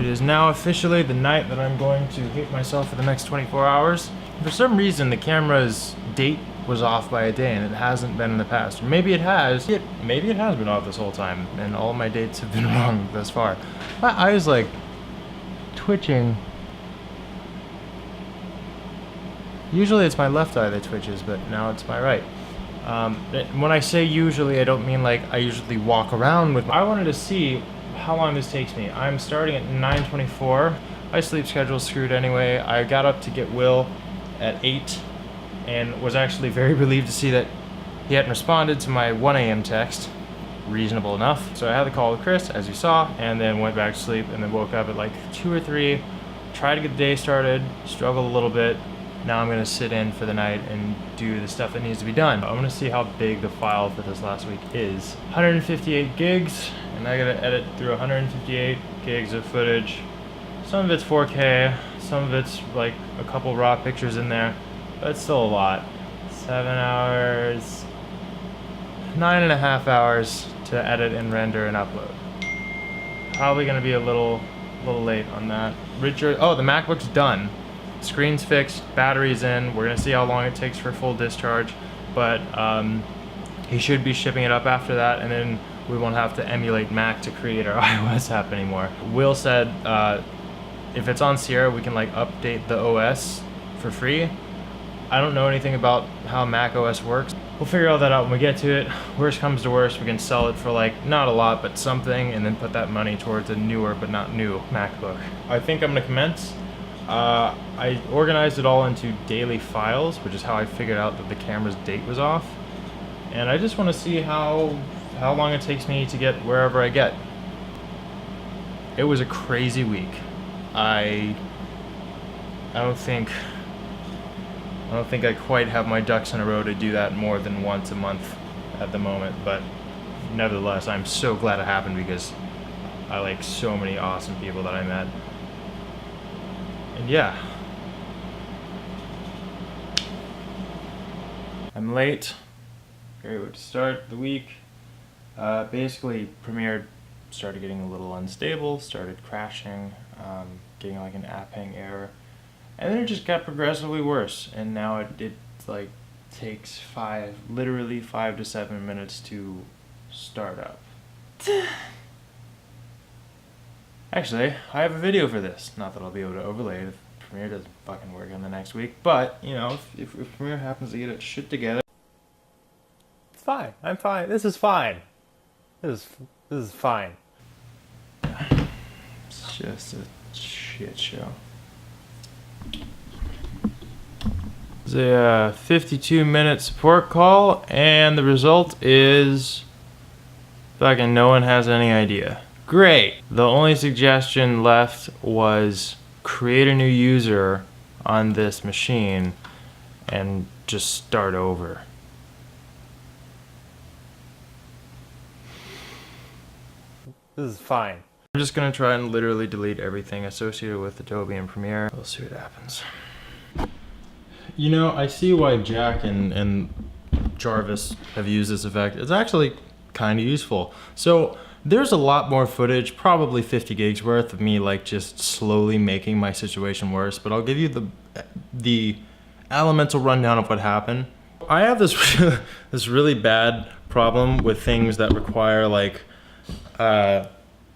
It is now officially the night that I'm going to hate myself for the next 24 hours. For some reason, the camera's date was off by a day, and it hasn't been in the past. Or maybe it has. Maybe it has been off this whole time, and all my dates have been wrong thus far. My eye's like twitching. Usually it's my left eye that twitches, but now it's my right. When I say usually, I don't mean like I usually walk around with. I wanted to see how long this takes me. I'm starting at 9:24. My sleep schedule's screwed anyway. I got up to get Will at 8 and was actually very relieved to see that he hadn't responded to my 1 a.m. text. Reasonable enough. So I had the call with Chris, as you saw, and then went back to sleep, and then woke up at like 2 or 3, tried to get the day started, struggled a little bit. Now I'm gonna sit in for the night and do the stuff that needs to be done. I'm gonna see how big the file for this last week is. 158 gigs, and I gotta edit through 158 gigs of footage. Some of it's 4K, some of it's like a couple raw pictures in there, but it's still a lot. 7 hours, 9.5 hours to edit and render and upload. Probably gonna be a little late on that. Oh, the MacBook's done. Screen's fixed, battery's in. We're gonna see how long it takes for full discharge, but he should be shipping it up after that, and then we won't have to emulate Mac to create our iOS app anymore. Will said if it's on Sierra, we can like update the OS for free. I don't know anything about how Mac OS works. We'll figure all that out when we get to it. Worst comes to worst, we can sell it for like, not a lot, but something, and then put that money towards a newer but not new MacBook. I think I'm gonna commence. I organized it all into daily files, which is how I figured out that the camera's date was off. And I just want to see how long it takes me to get wherever I get. It was a crazy week. I don't think I quite have my ducks in a row to do that more than once a month at the moment, but nevertheless, I'm so glad it happened because I like so many awesome people that I met. And yeah. I'm late. Great way to start the week. Basically, Premiere started getting a little unstable, started crashing, getting like an app hang error, and then it just got progressively worse. And now it like takes literally 5 to 7 minutes to start up. Actually, I have a video for this. Not that I'll be able to overlay it if Premiere doesn't fucking work in the next week, but, you know, if Premiere happens to get its shit together, it's fine. I'm fine. This is fine. This is fine. It's just a shit show. It's a 52-minute support call, and the result is fucking no one has any idea. Great. The only suggestion left was create a new user on this machine and just start over. This is fine. I'm just gonna try and literally delete everything associated with Adobe and Premiere. We'll see what happens. You know, I see why Jack and Jarvis have used this effect. It's actually kind of useful. So there's a lot more footage, probably 50 gigs worth of me like just slowly making my situation worse, but I'll give you the elemental rundown of what happened. I have this really bad problem with things that require like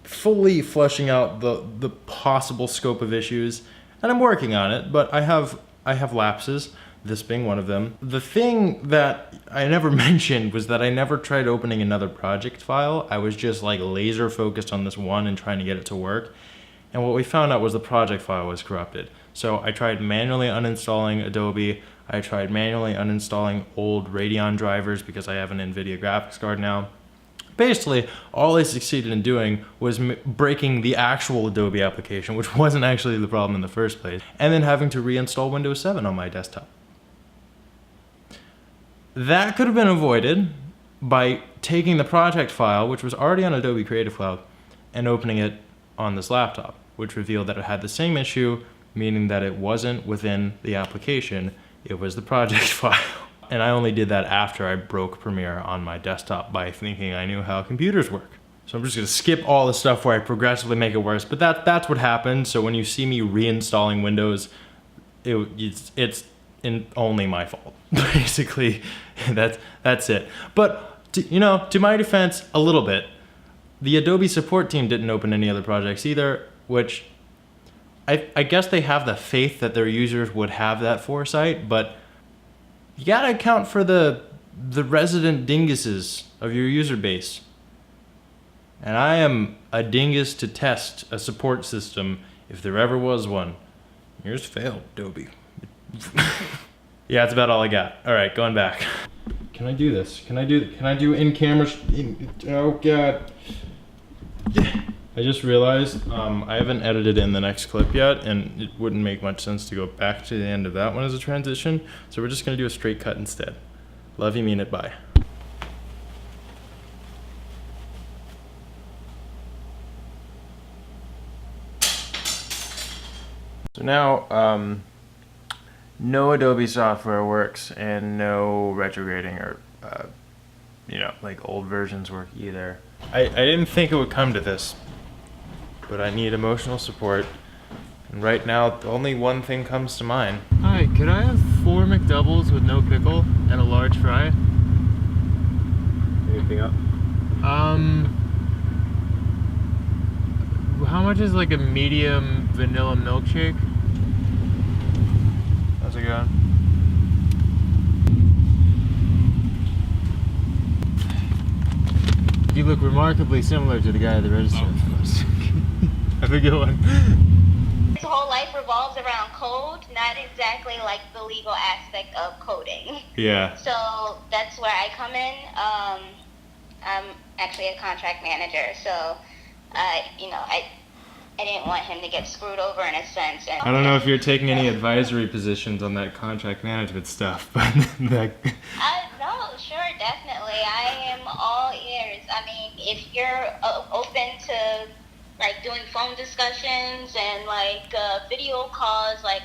fully fleshing out the possible scope of issues, and I'm working on it, but I have lapses, this being one of them. The thing that I never mentioned was that I never tried opening another project file. I was just like laser focused on this one and trying to get it to work. And what we found out was the project file was corrupted. So I tried manually uninstalling Adobe. I tried manually uninstalling old Radeon drivers because I have an NVIDIA graphics card now. Basically, all I succeeded in doing was breaking the actual Adobe application, which wasn't actually the problem in the first place, and then having to reinstall Windows 7 on my desktop. That could have been avoided by taking the project file, which was already on Adobe Creative Cloud, and opening it on this laptop, which revealed that it had the same issue, meaning that it wasn't within the application, it was the project file. And I only did that after I broke Premiere on my desktop by thinking I knew how computers work. So I'm just gonna skip all the stuff where I progressively make it worse, but that's what happened. So when you see me reinstalling Windows, it's only my fault. Basically, that's it. But to my defense, a little bit, the Adobe support team didn't open any other projects either, which I guess they have the faith that their users would have that foresight, but you gotta account for the resident dinguses of your user base. And I am a dingus to test a support system if there ever was one. Yours failed, Adobe. Yeah, that's about all I got. All right, going back. Can I do this? Can I do in camera? Oh God. I just realized I haven't edited in the next clip yet, and it wouldn't make much sense to go back to the end of that one as a transition. So we're just gonna do a straight cut instead. Love you, mean it, bye. So now, no Adobe software works, and no retrograding or, like old versions work either. I didn't think it would come to this, but I need emotional support. And right now, only one thing comes to mind. Hi, could I have 4 McDoubles with no pickle and a large fry? Anything up? How much is like a medium vanilla milkshake? How's it going? You look remarkably similar to the guy at the register. Have a good one. His whole life revolves around code, not exactly like the legal aspect of coding. Yeah. So that's where I come in. I'm actually a contract manager, so I didn't want him to get screwed over in a sense. And I don't know if you're taking any advisory positions on that contract management stuff, but no, sure, definitely. I am all ears. I mean, if you're open to like doing phone discussions and like video calls, like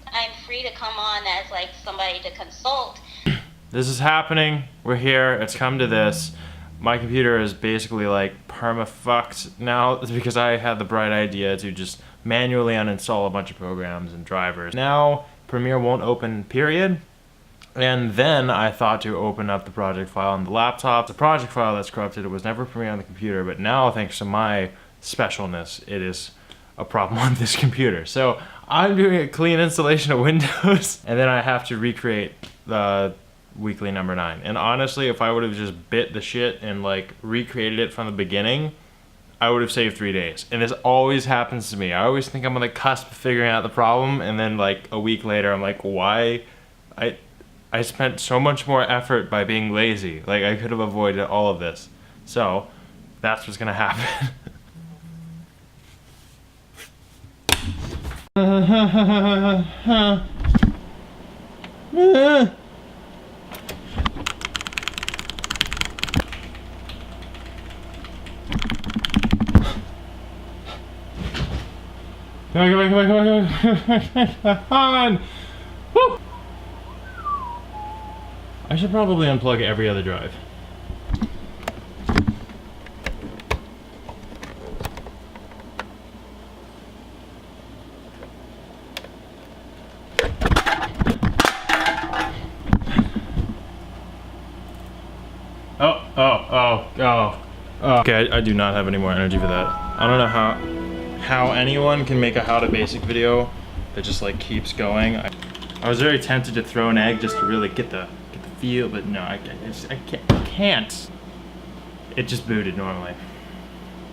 I'm free to come on as like somebody to consult. This is happening. We're here. It's come to this. My computer is basically like perma-fucked now because I had the bright idea to just manually uninstall a bunch of programs and drivers. Now Premiere won't open, period. And then I thought to open up the project file on the laptop. The project file that's corrupted, it was never Premiere on the computer, but now thanks to my specialness, it is a problem on this computer. So I'm doing a clean installation of Windows, and then I have to recreate the weekly number 9. And honestly, if I would have just bit the shit and like recreated it from the beginning, I would have saved 3 days. And this always happens to me. I always think I'm on the cusp of figuring out the problem, and then like a week later I'm like, why? I spent so much more effort by being lazy. Like I could have avoided all of this. So that's what's gonna happen. Come on! Woo! I should probably unplug every other drive. Okay, I do not have any more energy for that. I don't know how anyone can make a how to basic video that just like keeps going. I was very tempted to throw an egg just to really get the feel, but no, I can't. It just booted normally.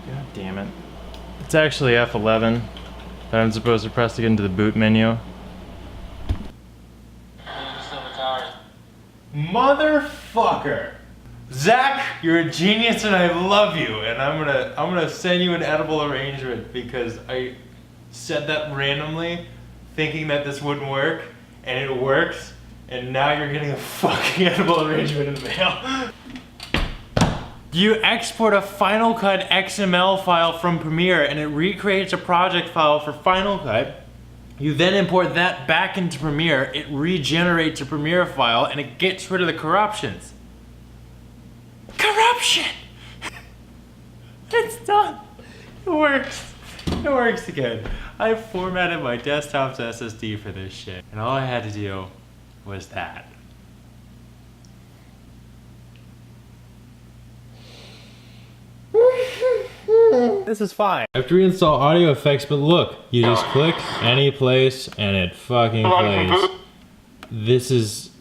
God damn it. It's actually F11 that I'm supposed to press to get into the boot menu. Motherfucker! Zach, you're a genius and I love you, and I'm gonna send you an edible arrangement because I said that randomly thinking that this wouldn't work, and it works, and now you're getting a fucking edible arrangement in the mail. You export a Final Cut XML file from Premiere and it recreates a project file for Final Cut. You then import that back into Premiere, it regenerates a Premiere file, and it gets rid of the corruptions. Corruption! It's done. It works. It works again. I formatted my desktop's SSD for this shit, and all I had to do was that. This is fine. I have to reinstall audio effects, but look, you just click any place and it fucking plays. This is...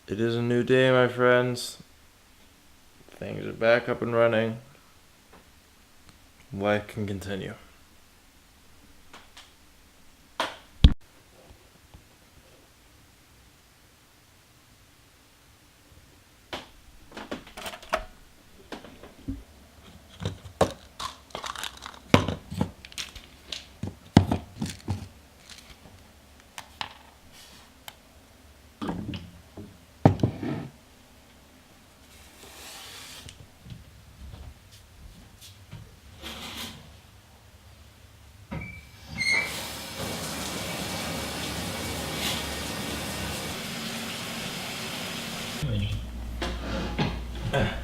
It is a new day, my friends. Things are back up and running. Life can continue.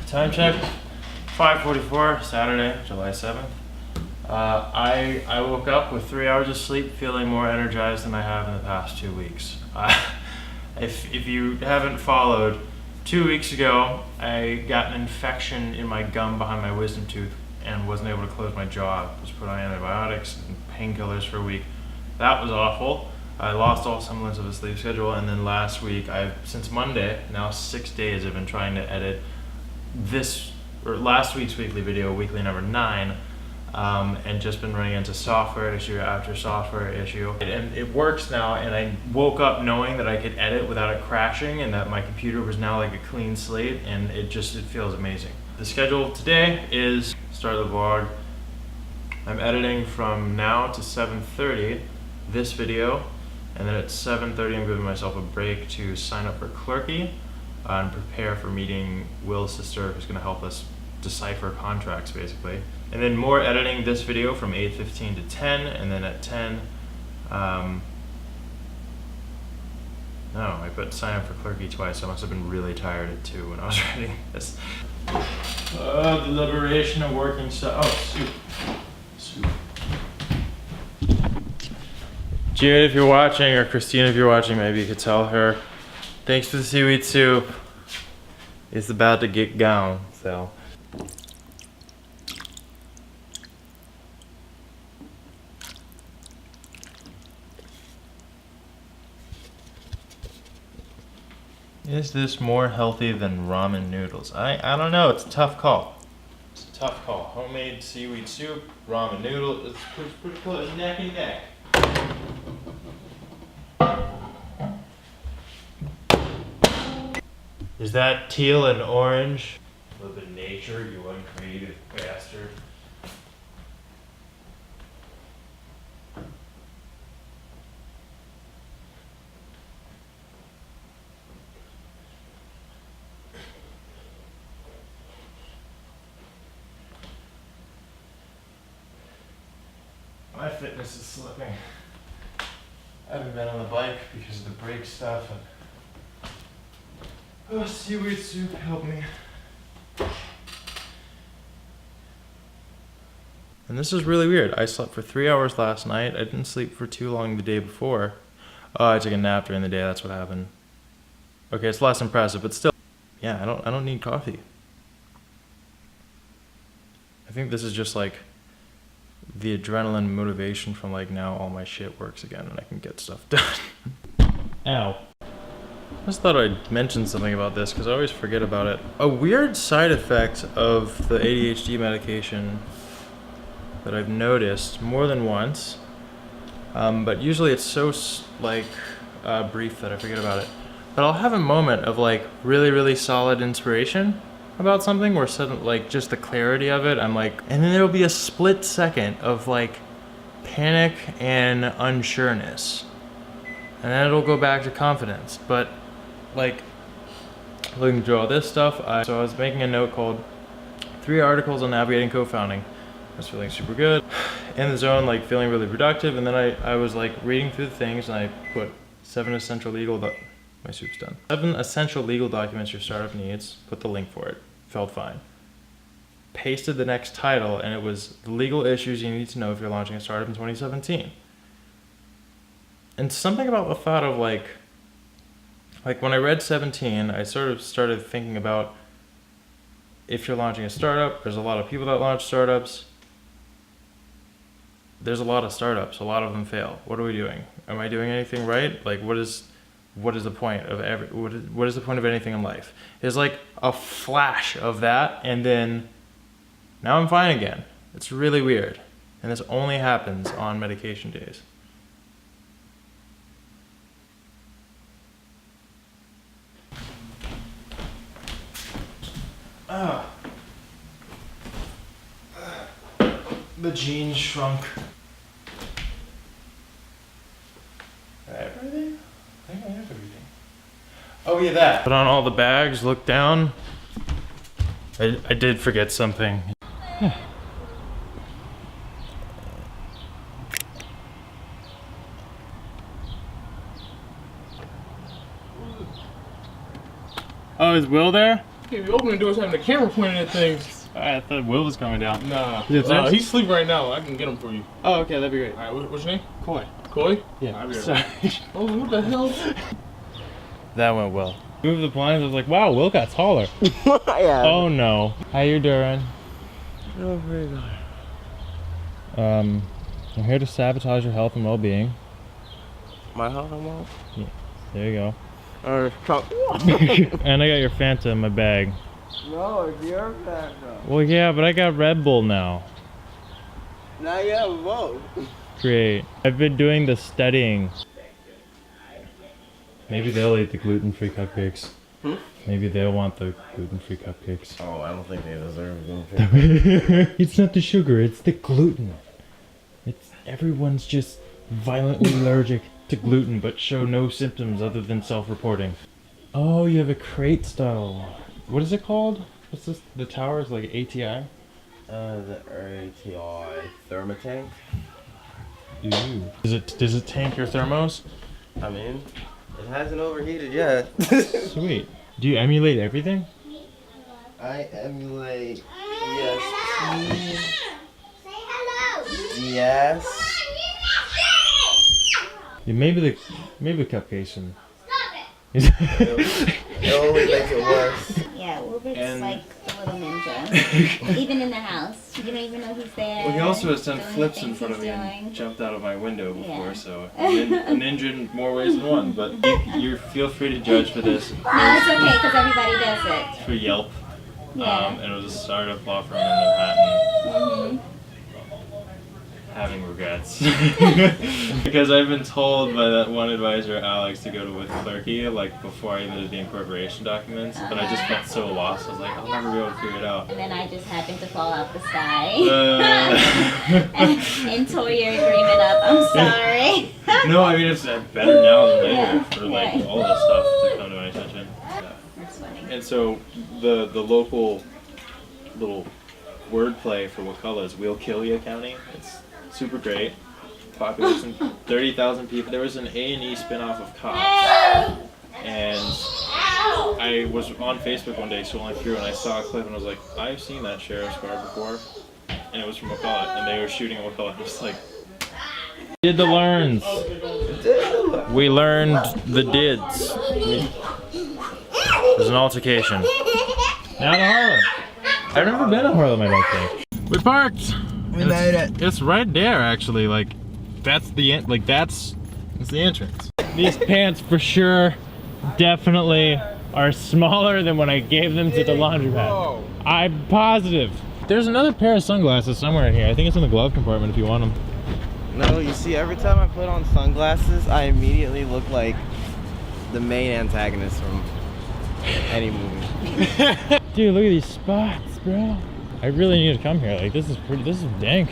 Time check, 5:44, Saturday, July 7th. I woke up with 3 hours of sleep feeling more energized than I have in the past 2 weeks. If you haven't followed, 2 weeks ago I got an infection in my gum behind my wisdom tooth and wasn't able to close my jaw. I was put on antibiotics and painkillers for a week. That was awful. I lost all semblance of a sleep schedule, and then last week, since Monday, now 6 days, I've been trying to edit last week's weekly video, weekly number 9, and just been running into software issue after software issue. And it works now, and I woke up knowing that I could edit without it crashing and that my computer was now like a clean slate, and it feels amazing. The schedule today is start of the vlog. I'm editing from now to 7:30 this video, and then at 7:30 I'm giving myself a break to sign up for Clerky and prepare for meeting Will's sister, who's going to help us decipher contracts basically. And then more editing this video from 8:15 to 10, and then at 10, no, I put sign up for Clerky twice. I must have been really tired at 2 when I was writing this. The liberation of working soup. Jared, if you're watching, or Christina, if you're watching, maybe you could tell her, thanks for the seaweed soup. It's about to get gone, so. Is this more healthy than ramen noodles? I don't know, it's a tough call. It's a tough call. Homemade seaweed soup, ramen noodles, it's pretty close, neck and neck. Is that teal and orange? Live in nature, you uncreative bastard. My fitness is slipping. I haven't been on the bike because of the brake stuff. Oh, seaweed soup, help me. And this is really weird. I slept for 3 hours last night. I didn't sleep for too long the day before. Oh, I took a nap during the day, that's what happened. Okay, it's less impressive, but still. Yeah, I don't need coffee. I think this is just like the adrenaline motivation from like now all my shit works again and I can get stuff done. Ow. I just thought I'd mention something about this because I always forget about it. A weird side effect of the ADHD medication that I've noticed more than once, but usually it's so brief that I forget about it. But I'll have a moment of like really, really solid inspiration about something where suddenly like just the clarity of it, I'm like, and then there'll be a split second of like panic and unsureness. And then it'll go back to confidence. But like looking through all this stuff, so I was making a note called 3 articles on navigating co-founding. I was feeling super good, in the zone, like feeling really productive. And then I was like reading through the things, and I put 7 essential legal, my soup's done. 7 essential legal documents your startup needs. Put the link for it. Felt fine. Pasted the next title, and it was the legal issues you need to know if you're launching a startup in 2017. And something about the thought of like when I read 17, I sort of started thinking about, if you're launching a startup, there's a lot of people that launch startups. There's a lot of startups. A lot of them fail. What are we doing? Am I doing anything right? Like, what is the point of what is the point of anything in life? There's like a flash of that, and then now I'm fine again. It's really weird. And this only happens on medication days. The jeans shrunk. Did I have everything? I think I have everything. Oh yeah, that. Put on all the bags, look down. I did forget something. Oh, is Will there? Yeah, we open the doors having the camera pointed at things. I thought Will was coming down. Nah, he's asleep right now. I can get him for you. Oh, okay, that'd be great. All right, what's your name? Coy. Coy? Yeah. I'll be right Sorry. back. Oh, what the hell? That went well. Move the blinds. I was like, wow, Will got taller. Yeah. Oh no. How you doing? Oh, very good. I'm here to sabotage your health and well-being. My health and wealth? Yeah. There you go. Talk. And I got your Fanta in my bag. No, it's your Fanta. Well, yeah, but I got Red Bull now. Now you have both. Great. I've been doing the studying. Maybe they'll eat the gluten-free cupcakes. Maybe they'll want the gluten-free cupcakes. Oh, I don't think they deserve gluten-free. It's not the sugar, it's the gluten. Everyone's just violently allergic to gluten, but show no symptoms other than self-reporting. Oh, you have a crate style. What is it called? What's this? The tower is like ATI? The ATI Thermotank. Ooh. Does it tank your thermos? I mean, it hasn't overheated yet. Sweet. Do you emulate everything? I emulate ESP. Yes. Yeah, maybe the cupcakes and It only makes it worse. Yeah, Wilbert's And- like a little ninja. Even in the house. You don't even know he's there. Well, he also has done doing the flips in things front of he's me and doing. jumped out of my window before, Yeah. so a ninja in more ways than one. But you feel free to judge for this. No, it's okay because everybody does it. For Yelp, Yeah. and it was a startup law firm in Manhattan. Mm-hmm. Having regrets because I've been told by that one advisor, Alex, to go to with Clerky like before I even did the incorporation documents. But I just felt so lost. I was like, I'll never be able to figure it out. And then I just happened to fall out the sky Uh, and tore your agreement up. I'm sorry. No, I mean it's better now than later Yeah, for like right. all this stuff to come to my attention. That's funny. And so the local little wordplay for Wakulla is "We'll kill you" county. It's super great. Population 30,000 people. There was an A&E spinoff of Cops, and I was on Facebook one day scrolling through and I saw a clip and I was like, I've seen that sheriff's car before, and it was from Wakulla, and they were shooting at Wakulla. I'm just like, did the learns. We learned the dids. There's an altercation. Now to Harlem. I've never been to Harlem, I don't think. We parked. We made it. It's right there, actually. Like, that's the that's the entrance. These pants for sure, definitely are smaller than when I gave them to the laundromat. I'm positive. There's another pair of sunglasses somewhere in here. I think it's in the glove compartment if you want them. No, you see, every time I put on sunglasses, I immediately look like the main antagonist from any movie. Dude, look at these spots, bro. I really need to come here. Like, this is dank.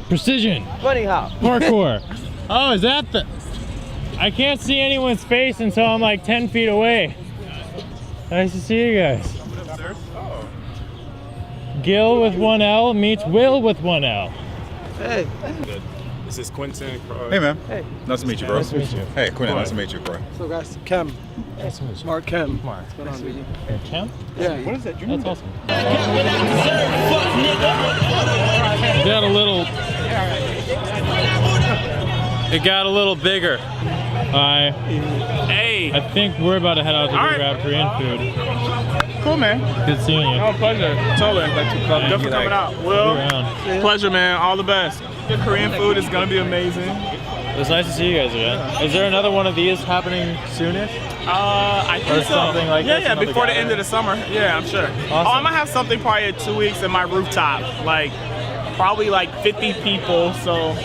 Precision. Funny how. Parkour. Oh, is that the... I can't see anyone's face until I'm like 10 feet away. Nice to see you guys. Gil with one L meets Will with one L. Hey. This is Quentin. Hey, man. Hey. Nice to meet you, bro. Nice to meet you. Hey, Quentin. Nice to meet you, bro. So guys, Chem. Nice to meet you. Mark Chem. Mark. What's going on, baby? Cam? Yeah. What is that? That's awesome. Got a little. It got a little bigger. Hey. I think we're about to head out to go All right. grab Korean food. Cool, man. Good seeing you. Oh, pleasure. Totally. Definitely coming out. Will, See you around. pleasure, man. All the best. The Korean food is gonna be amazing. It was nice to see you guys again. Is there another one of these happening soonish? I think Or so. something like yeah, this, yeah, another before the gathering. end of the summer. Yeah, I'm sure. Oh, I might have something probably in 2 weeks at my rooftop. Like, probably like 50 people. So,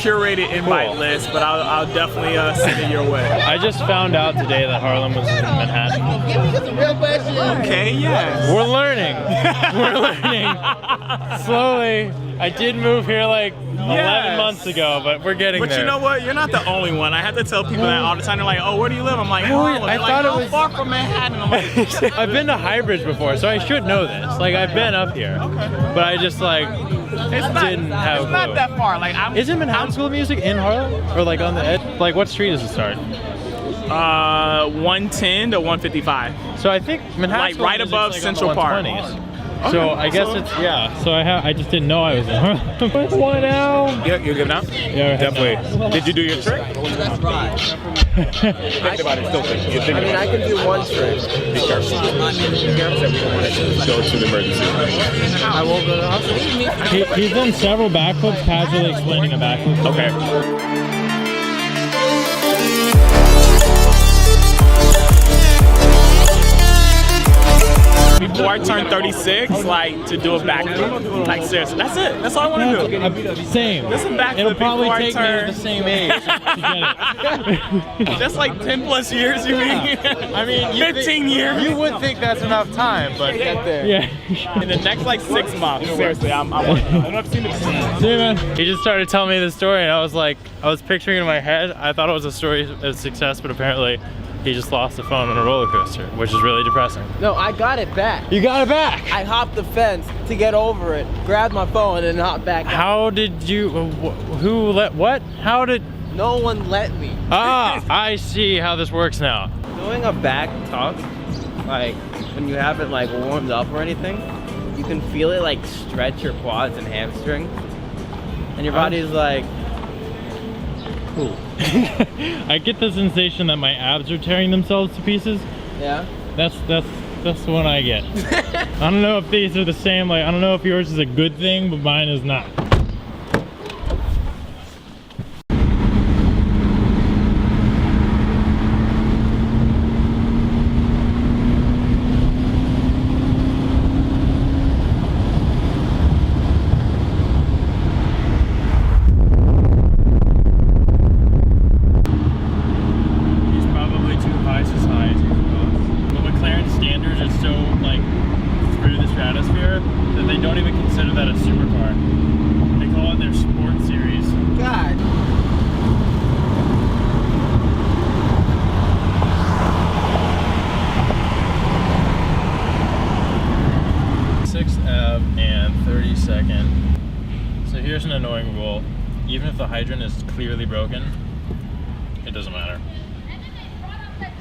curated invite Cool. list, but I'll definitely send it your way. I just found out today that Harlem was in Manhattan. Okay, yes. We're learning. We're learning. Slowly. I did move here like 11 Yes. months ago, but we're getting But there. you know what? You're not the only one. I have to tell people that all the time. They're like, "Oh, where do you live?" I'm like, "Harlem." I They're like, thought it "How was- far from Manhattan." I'm like, I've been to Highbridge before, so I should know this. Like, I've been up here. But I just, like, it's not, didn't have it's a not clue. that far. Like, Isn't Manhattan School of Music in Harlem? Or, like, on the edge? Like, what street does it start? 110 to 155. So I think Manhattan Like, School of right Music's, above like, on Central the Park. 120s. So I guess so- it's, yeah. So I just didn't know I was in Harlem. One out. Yeah, you're good now? Yeah, Definitely. Did you do your trick? I Think about it. Still think. You think mean, I can do one trick. Be careful. Be careful. We don't want to go to the emergency. I won't go to the hospital. He's done several backflips, casually explaining a backflip. Okay. Before I turn 36, like, to do a backflip. Like, seriously, that's it. That's all I want to do. Same. This is backflip It'll probably before I take me turn- to the same age to get it. That's like 10 plus years, you mean? I mean, 15 years. You would think that's enough time, but Get there. yeah. In the next like 6 months. Seriously, I'm I don't know if you've seen it. See, man. He just started telling me the story, and I was like, I was picturing it in my head. I thought it was a story of success, but apparently he just lost the phone on a roller coaster, which is really depressing. No, I got it back. You got it back. I hopped the fence to get over it, grabbed my phone, and hopped back out. How did you? Who let what? How did? No one let me. Ah, I see how this works now. Doing a back tuck, like when you haven't like warmed up or anything, you can feel it like stretch your quads and hamstring, and your body's like, cool. I get the sensation that my abs are tearing themselves to pieces. Yeah. That's the one I get. I don't know if these are the same. Like, I don't know if yours is a good thing, but mine is not. He's probably too high society. The McLaren standards are so like through the stratosphere that they don't even consider that a supercar. They call it their sport series. God. 6th Ave and 32nd. So here's an annoying rule. Even if the hydrant is clearly broken, it doesn't matter.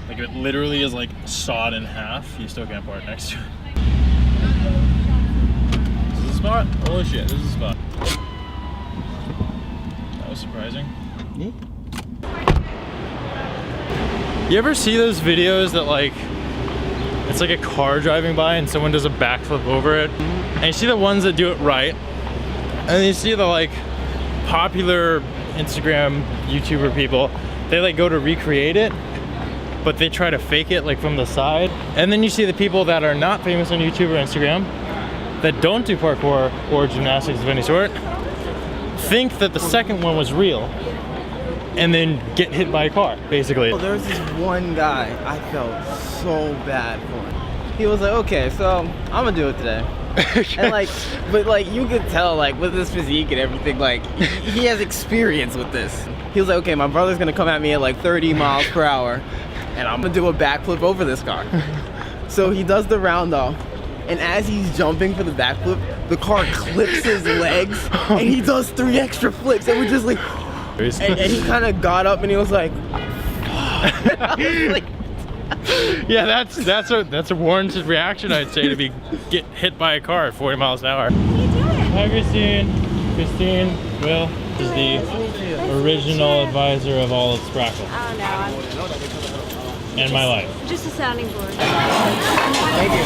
Like if it literally is like sawed in half, you still can't park next to it. This is a spot? Holy shit, this is a spot. That was surprising. You ever see those videos that like, it's like a car driving by and someone does a backflip over it? And you see the ones that do it right, and then you see the like popular Instagram YouTuber people, they like go to recreate it, but they try to fake it like from the side. And then you see the people that are not famous on YouTube or Instagram, that don't do parkour or gymnastics of any sort, think that the second one was real, and then get hit by a car, basically. Oh, there was this one guy, I felt so bad for him. He was like, okay, so I'm gonna do it today. And like, but like you could tell like with his physique and everything, like he has experience with this. He was like, okay, my brother's gonna come at me at like 30 miles per hour and I'm gonna do a backflip over this car. So he does the round off And as he's jumping for the backflip, the car clips his legs, and he does 3 extra flips, and we're just like, and he kind of got up and he was like, like, Yeah, that's a warranted reaction, I'd say, to get hit by a car at 40 miles an hour. Hi, Christine. Christine, Will is the original advisor of all of Sprackle Oh no, and my life. I'm just a sounding board. thank you.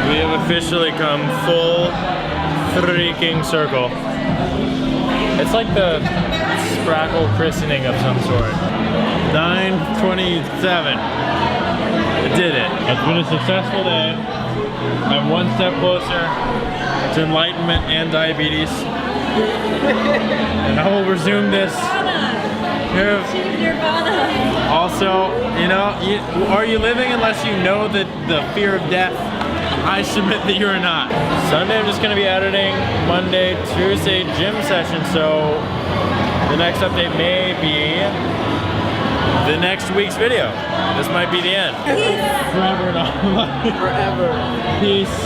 We have officially come full freaking circle. It's like the Sprackle christening of some sort. 9:27. I did it. It's been a successful day. I'm one step closer to enlightenment and diabetes. And I will resume this. Also, you know, are you living unless you know the fear of death? I submit that you're not. Sunday I'm just gonna be editing. Monday, Tuesday gym session, so the next update may be the next week's video. This might be the end. Forever and all. Forever. Peace.